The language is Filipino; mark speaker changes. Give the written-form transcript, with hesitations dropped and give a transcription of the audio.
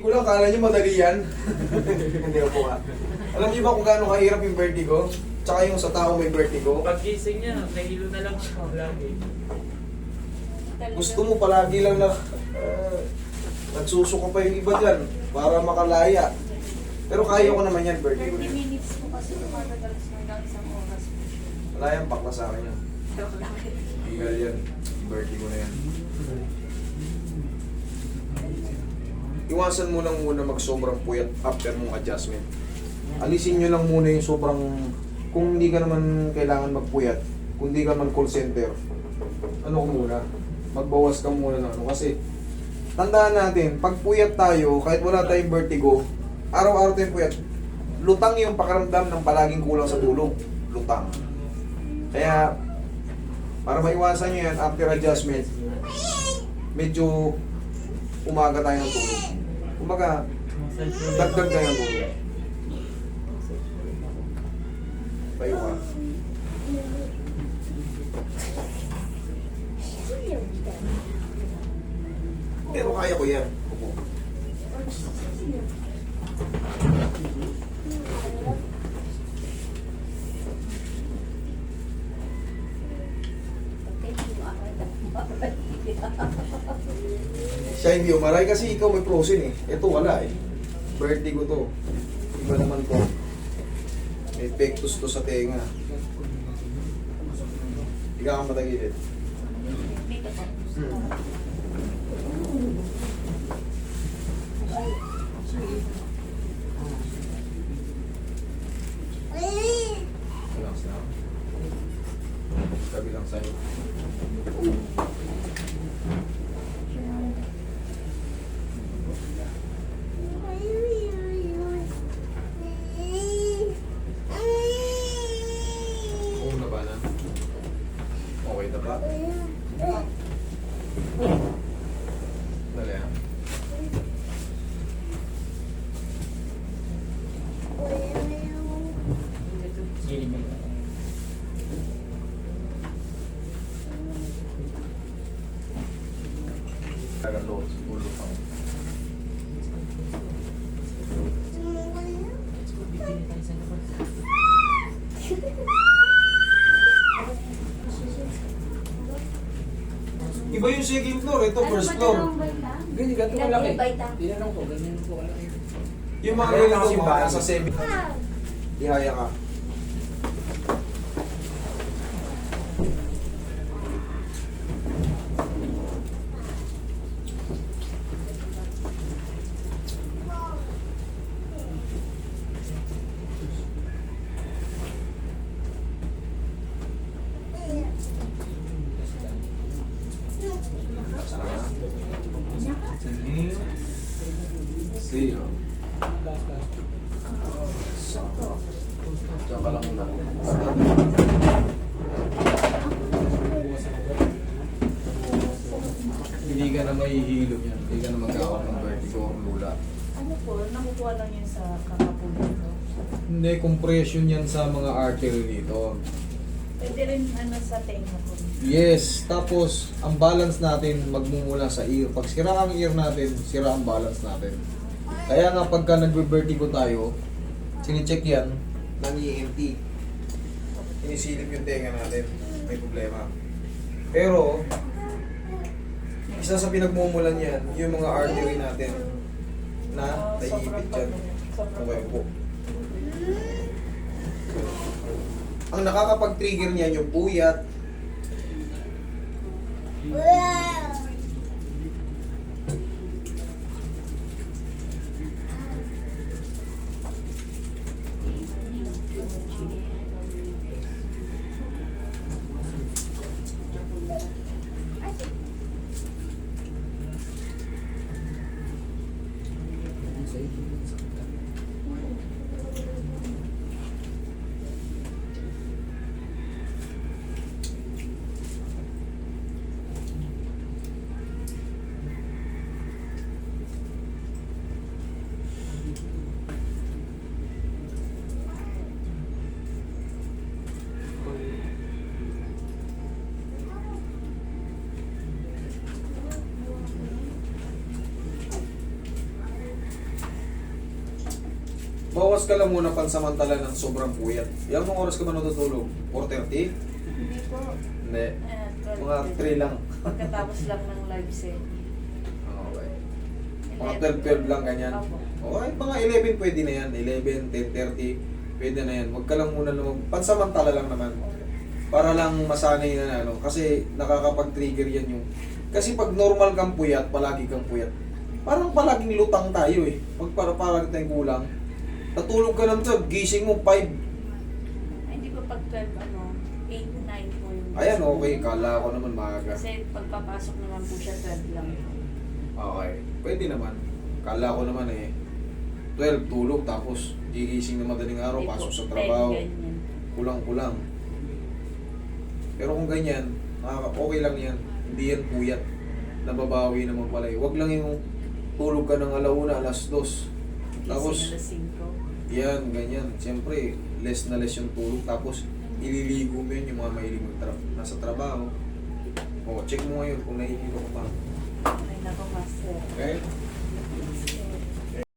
Speaker 1: Hindi ko lang kala nyo madali yan. Hindi po ka. Alam niyo ba kung gaano kahirap yung vertigo? Tsaka yung sa tao may vertigo?
Speaker 2: Pag-gising niya, nahilo na lang siya lagi.
Speaker 1: Gusto mo palagi lang na nagsusuko pa yung iba dyan para makalaya. Pero kaya ko naman yan, vertigo
Speaker 3: 30
Speaker 1: na yan.
Speaker 3: minutes po kasi tumatagal hanggang isang oras.
Speaker 1: Wala yan, bakla sa akin yan. Illegal yan. Vertigo na yan. Iwasan mo lang muna mag-sobrang puyat after mong adjustment. Alisin nyo lang muna yung sobrang, kung hindi ka naman kailangan magpuyat, kung hindi ka man call center, ano ko muna, magbawas ka muna ng ano. Kasi, tandaan natin, pag puyat tayo, kahit wala tayong vertigo, araw-araw tayong puyat, lutang yung pakaramdam ng palaging kulang sa tulog. Lutang. Kaya, para maiwasan nyo yan, after adjustment, medyo umaga tayo ng tulog. Kumbaga, dagdag tayo ng tulog. Tayo ka. Pero kaya ko yan. Opo. Siya hindi umaray kasi ikaw may frozen eh. Ito wala eh. Vertigo to. Iba naman to. May pectus to sa tenga. Higa kang matagilid. Relax na. Kabilang sa'yo. Una ba na? Okay na ba? Dali ah. Tagalo, siguro pa. Iba yung second floor, ito first floor.
Speaker 2: Ganyan, ganito kalaki. Tinanong ko, ganyan po kalaki.
Speaker 1: Yung mga
Speaker 2: Kaya
Speaker 1: ganito
Speaker 2: kasi
Speaker 1: mo,
Speaker 2: bahay.
Speaker 1: nasa 7. Ihaya ka. Zero. Diyan ka lang na. Hindi ka na mahihilo yan. Hindi ka na magkakaroon ng vertigo or lula.
Speaker 3: Ano po, nakukuha lang yan sa kakapunan ko.
Speaker 1: Hindi, compression yan sa mga artery dito.
Speaker 3: Pwede rin ano sa tenga ko.
Speaker 1: Yes, tapos ang balance natin magmumula sa ear. Pag sira ang ear natin, sira ang balance natin. Kaya nga pagka nagbe-vertigo tayo, sinicheck yan ng ENT. Inisilip yung tenga natin. May problema. Pero, isa sa pinagmumulan yan, yung mga artery natin na naiipit dyan. Okay po. Ang nakakapag-trigger niyan yung puyat. Bawas ka lang muna pansamantala ng sobrang puyat. Ilang mga oras ka ba natutulog? 4:30?
Speaker 3: Hindi po.
Speaker 1: Hindi.
Speaker 3: 12
Speaker 1: Mga 3 lang.
Speaker 3: Pagkatapos lang ng live set.
Speaker 1: Okay. Mga 12 lang ganyan.
Speaker 3: Opo.
Speaker 1: Okay, mga 11 pwede na yan. 11, 10:30, pwede na yan. Huwag ka lang muna pansamantala lang naman. Para lang masanay na ano. Kasi nakakapag-trigger yan yung... Kasi pag normal kang puyat, palagi kang puyat. Parang palaging lutang tayo eh. Pag palagi tayong kulang. Natulog ka ng 12, gising mo 5.
Speaker 3: Ay, hindi po pag 12, 8, 9 po yung...
Speaker 1: Ayan, okay. Kala ko naman maaga.
Speaker 3: Kasi pagpapasok naman po siya 12 lang po.
Speaker 1: Okay. Pwede naman. Kala ko naman 12, tulog, tapos gigising na madaling araw,
Speaker 3: Hindi po,
Speaker 1: pasok sa
Speaker 3: 10
Speaker 1: trabaho.
Speaker 3: ganyan.
Speaker 1: Kulang-kulang. Pero kung ganyan, okay lang yan. Hindi yan puyat. Nababawi naman pala eh. Huwag lang yung tulog ka ng 1:00, 2:00. Tapos,
Speaker 3: Gising alas 5.
Speaker 1: yan, ganyan. Siyempre, less na less yung tulog. Tapos, ililigo mo yun yung mga mahilig nasa trabaho. O, check mo ngayon kung nahihilo ka pa.